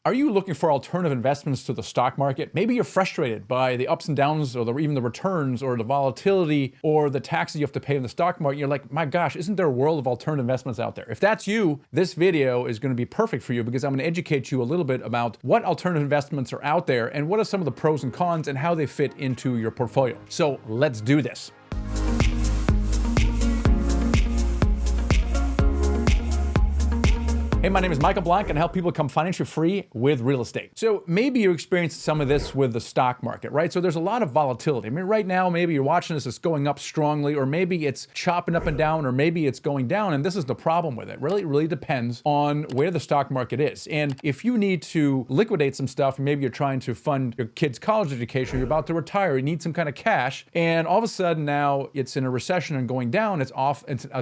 Are you looking for alternative investments to the stock market? Maybe you're frustrated by the ups and downs or even the returns or the volatility or the taxes you have to pay in the stock market. You're like, my gosh, isn't there a world of alternative investments out there? If that's you, this video is going to be perfect for you because I'm going to educate you a little bit about what alternative investments are out there and what are some of the pros and cons and how they fit into your portfolio. So let's do this. Hey, my name is Michael Blank and I help people become financially free with real estate. So maybe you experienced some of this with the stock market, right? So there's a lot of volatility. I mean, right now, maybe you're watching this, it's going up strongly, or maybe it's chopping up and down, or maybe it's going down. And this is the problem with it. Really, it really depends on where the stock market is. And if you need to liquidate some stuff, maybe you're trying to fund your kid's college education, you're about to retire, you need some kind of cash, and all of a sudden now it's in a recession and going down, it's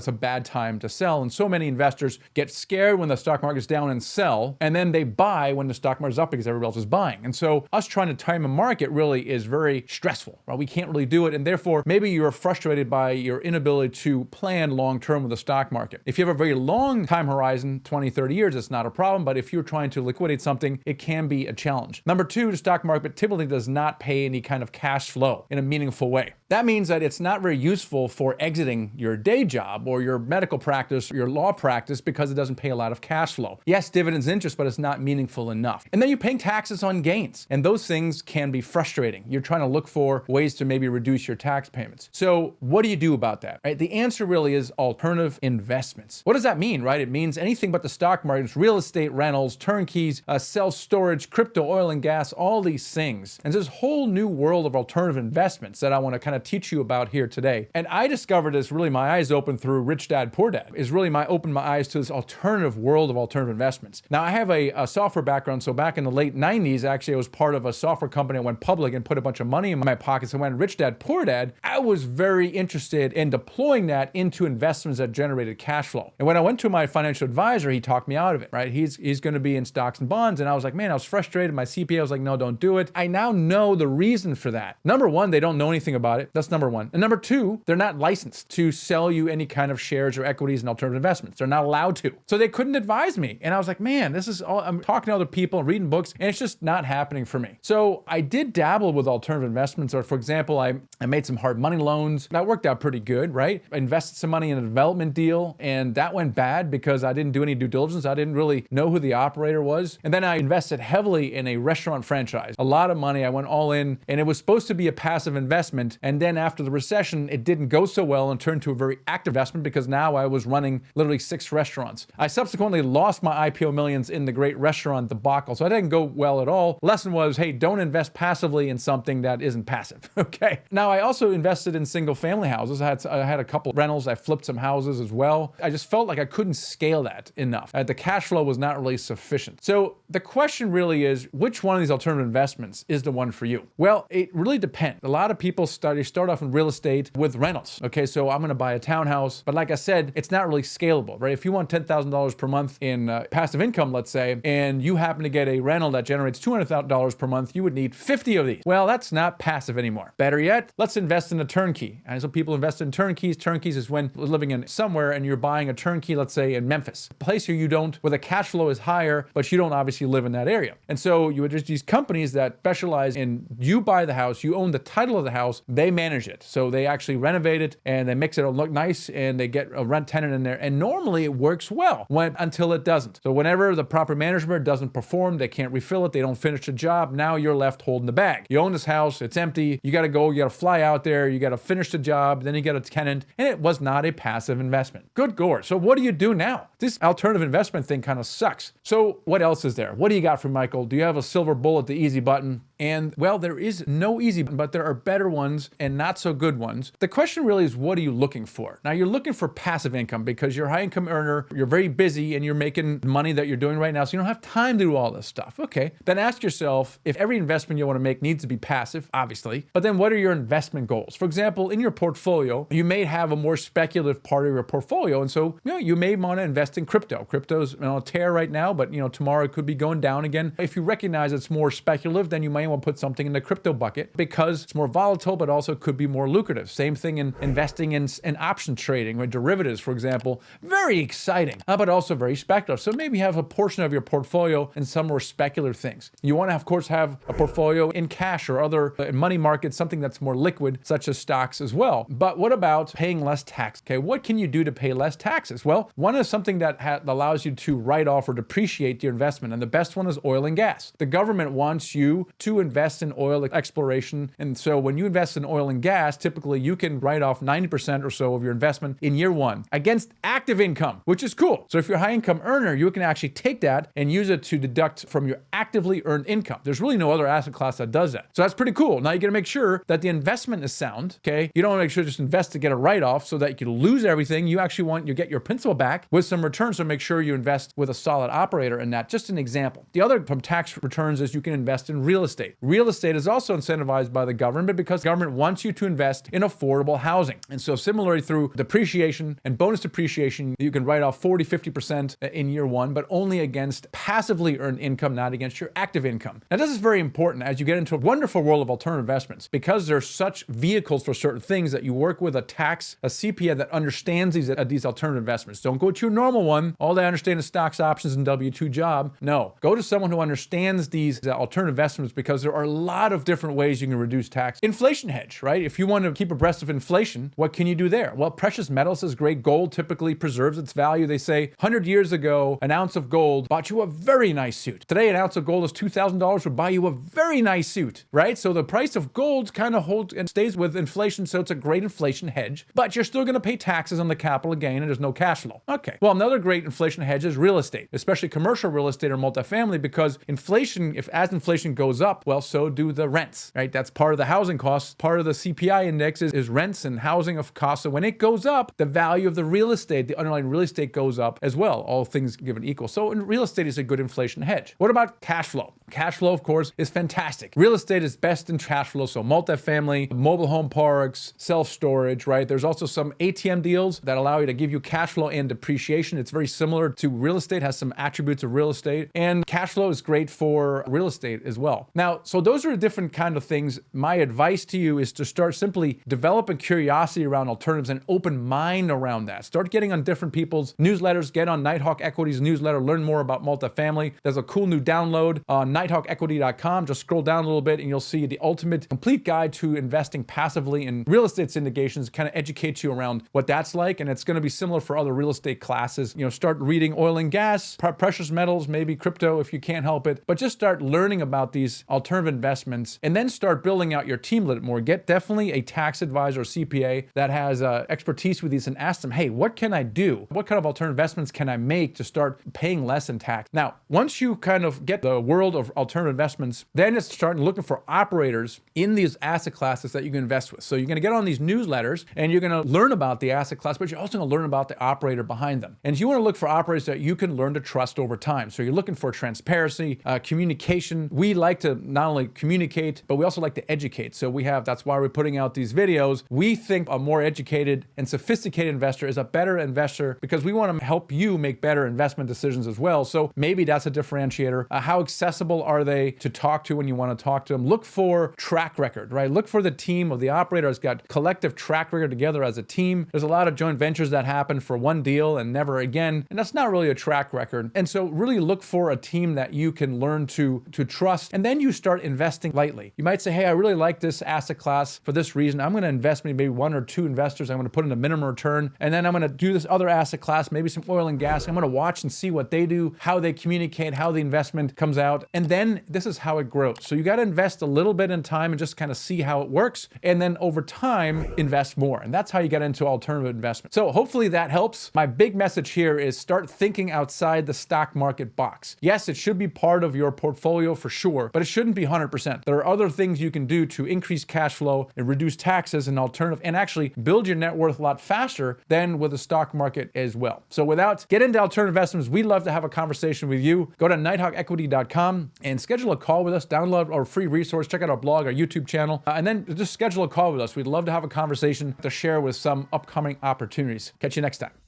a bad time to sell. And so many investors get scared when the stock market's down and sell, and then they buy when the stock market's up because everybody else is buying. And so us trying to time a market really is very stressful, right? We can't really do it, and therefore maybe you're frustrated by your inability to plan long-term with the stock market. If you have a very long time horizon, 20, 30 years, it's not a problem, but if you're trying to liquidate something, it can be a challenge. Number two, the stock market typically does not pay any kind of cash flow in a meaningful way. That means that it's not very useful for exiting your day job or your medical practice or your law practice because it doesn't pay a lot of cash flow. Yes, dividends, interest, but it's not meaningful enough. And then you're paying taxes on gains. And those things can be frustrating. You're trying to look for ways to maybe reduce your tax payments. So what do you do about that, right? The answer really is alternative investments. What does that mean, right? It means anything but the stock market, real estate rentals, turnkeys, self-storage, crypto, oil and gas, all these things. And there's this whole new world of alternative investments that I want to kind of teach you about here today. And I discovered this, really my eyes opened through Rich Dad, Poor Dad, is really opened my eyes to this alternative world of alternative investments. Now I have a software background, so back in the late 90s, actually I was part of a software company. I went public and put a bunch of money in my pockets and went Rich Dad, Poor Dad. I was very interested in deploying that into investments that generated cash flow. And when I went to my financial advisor, he talked me out of it, right? He's going to be in stocks and bonds. And I was like, man, I was frustrated. My CPA was like, no, don't do it. I now know the reason for that. Number one, they don't know anything about it. That's number one. And number two, they're not licensed to sell you any kind of shares or equities in alternative investments. They're not allowed to. So they couldn't advise me. And I was like, man, this is all, I'm talking to other people, reading books, and it's just not happening for me. So I did dabble with alternative investments. Or for example, I made some hard money loans. That worked out pretty good, right? I invested some money in a development deal, and that went bad because I didn't do any due diligence. I didn't really know who the operator was. And then I invested heavily in a restaurant franchise. A lot of money. I went all in, and it was supposed to be a passive investment. And then after the recession, it didn't go so well and turned to a very active investment because now I was running literally 6 restaurants. I subsequently lost my IPO millions in the great restaurant debacle. So I didn't go well at all. Lesson was, hey, don't invest passively in something that isn't passive. Okay. Now I also invested in single family houses. I had a couple rentals. I flipped some houses as well. I just felt like I couldn't scale that enough. The cash flow was not really sufficient. So the question really is, which one of these alternative investments is the one for you? Well, it really depends. A lot of people start off in real estate with rentals. Okay, so I'm going to buy a townhouse, but like I said, it's not really scalable, right? If you want $10,000 per month in passive income, let's say, and you happen to get a rental that generates $200,000 per month, you would need 50 of these. Well, that's not passive anymore. Better yet, let's invest in a turnkey. And so people invest in turnkeys. Turkeys is when you're living in somewhere and you're buying a turnkey, let's say in Memphis, a place where the cash flow is higher, but you don't obviously live in that area. And so you would just these companies that specialize in, you buy the house, you own the title of the house, they manage it. So they actually renovate it and they mix it look nice and they get a rent tenant in there. And normally it works well until it doesn't. So whenever the proper management doesn't perform, they can't refill it, they don't finish the job, now you're left holding the bag. You own this house, it's empty, you got to fly out there, you got to finish the job, then you get a tenant, and it was not a passive investment. Good God. So what do you do now? This alternative investment thing kind of sucks. So what else is there? What do you got for Michael? Do you have a silver bullet, the easy button? And well, there is no easy, but there are better ones and not so good ones. The question really is, what are you looking for? Now you're looking for passive income because you're a high income earner, you're very busy and you're making money that you're doing right now. So you don't have time to do all this stuff. Okay. Then ask yourself if every investment you want to make needs to be passive, obviously, but then what are your investment goals? For example, in your portfolio, you may have a more speculative part of your portfolio. And so, you may want to invest in crypto. Crypto's on a tear right now, but tomorrow it could be going down again. If you recognize it's more speculative, then you might want to put something in the crypto bucket because it's more volatile, but also could be more lucrative. Same thing in investing in option trading or derivatives, for example. Very exciting, but also very speculative. So maybe you have a portion of your portfolio in some more speculative things. You want to, of course, have a portfolio in cash or other money markets, something that's more liquid, such as stocks as well. But what about paying less tax? Okay, what can you do to pay less taxes? Well, one is something that allows you to write off or depreciate your investment. And the best one is oil and gas. The government wants you to invest in oil exploration. And so when you invest in oil and gas, typically you can write off 90% or so of your investment in year one against active income, which is cool. So if you're a high income earner, you can actually take that and use it to deduct from your actively earned income. There's really no other asset class that does that. So that's pretty cool. Now you got to make sure that the investment is sound. Okay. You don't want to make sure just invest to get a write-off so that you can lose everything. You actually want you get your principal back with some returns. So make sure you invest with a solid operator in that. Just an example. The other from tax returns is you can invest in real estate. Real estate is also incentivized by the government because the government wants you to invest in affordable housing. And so similarly through depreciation and bonus depreciation, you can write off 40, 50% in year one, but only against passively earned income, not against your active income. Now this is very important as you get into a wonderful world of alternative investments because there's such vehicles for certain things that you work with a CPA that understands these alternative investments. Don't go to your normal one. All they understand is stocks, options, and W-2 job. No, go to someone who understands these alternative investments because there are a lot of different ways you can reduce tax. Inflation hedge, right? If you want to keep abreast of inflation, what can you do there? Well, precious metals is great. Gold typically preserves its value. They say 100 years ago, an ounce of gold bought you a very nice suit. Today, an ounce of gold is $2,000 would buy you a very nice suit, right? So the price of gold kind of holds and stays with inflation. So it's a great inflation hedge, but you're still going to pay taxes on the capital gain and there's no cash flow. Okay. Well, another great inflation hedge is real estate, especially commercial real estate or multifamily, because inflation, as inflation goes up, well, so do the rents, right? That's part of the housing costs. Part of the CPI index is rents and housing of costs. So when it goes up, the value of the real estate, the underlying real estate goes up as well, all things given equal. So real estate is a good inflation hedge. What about cash flow? Cash flow, of course, is fantastic. Real estate is best in cash flow. So multifamily, mobile home parks, self-storage, right? There's also some ATM deals that allow you to give you cash flow and depreciation. It's very similar to real estate, has some attributes of real estate, and cash flow is great for real estate as well. Now, so those are the different kind of things. My advice to you is to start simply developing curiosity around alternatives and open mind around that. Start getting on different people's newsletters, get on Nighthawk Equities newsletter, learn more about multifamily. There's a cool new download on nighthawkequity.com. Just scroll down a little bit and you'll see the ultimate complete guide to investing passively in real estate syndications, kind of educates you around what that's like. And it's going to be similar for other real estate classes. You know, start reading oil and gas, precious metals, maybe crypto if you can't help it, but just start learning about these alternative investments and then start building out your team a little more. Get definitely a tax advisor or CPA that has expertise with these and ask them, hey, what can I do? What kind of alternative investments can I make to start paying less in tax? Now, once you kind of get the world of alternative investments, then it's starting looking for operators in these asset classes that you can invest with. So you're going to get on these newsletters and you're going to learn about the asset class, but you're also going to learn about the operator behind them. And you want to look for operators that you can learn to trust over time. So you're looking for transparency, communication. We like to not only communicate, but we also like to educate. So that's why we're putting out these videos. We think a more educated and sophisticated investor is a better investor because we want to help you make better investment decisions as well. So maybe that's a differentiator. How accessible are they to talk to when you want to talk to them? Look for track record, right? Look for the team of the operator has got collective track record together as a team. There's a lot of joint ventures that happen for one deal and never again. And that's not really a track record. And so really look for a team that you can learn to trust. And then you start investing lightly. You might say, hey, I really like this asset class for this reason. I'm going to invest maybe one or two investors. I'm going to put in a minimum return. And then I'm going to do this other asset class, maybe some oil and gas. I'm going to watch and see what they do, how they communicate, how the investment comes out. And then this is how it grows. So you got to invest a little bit in time and just kind of see how it works. And then over time, invest more. And that's how you get into alternative investment. So hopefully that helps. My big message here is start thinking outside the stock market box. Yes, it should be part of your portfolio for sure, but it shouldn't be 100%. There are other things you can do to increase cash flow and reduce taxes and alternative and actually build your net worth a lot faster than with the stock market as well. So get into alternative investments. We'd love to have a conversation with you. Go to nighthawkequity.com and schedule a call with us. Download our free resource. Check out our blog, our YouTube channel, and then just schedule a call with us. We'd love to have a conversation to share with some upcoming opportunities. Catch you next time.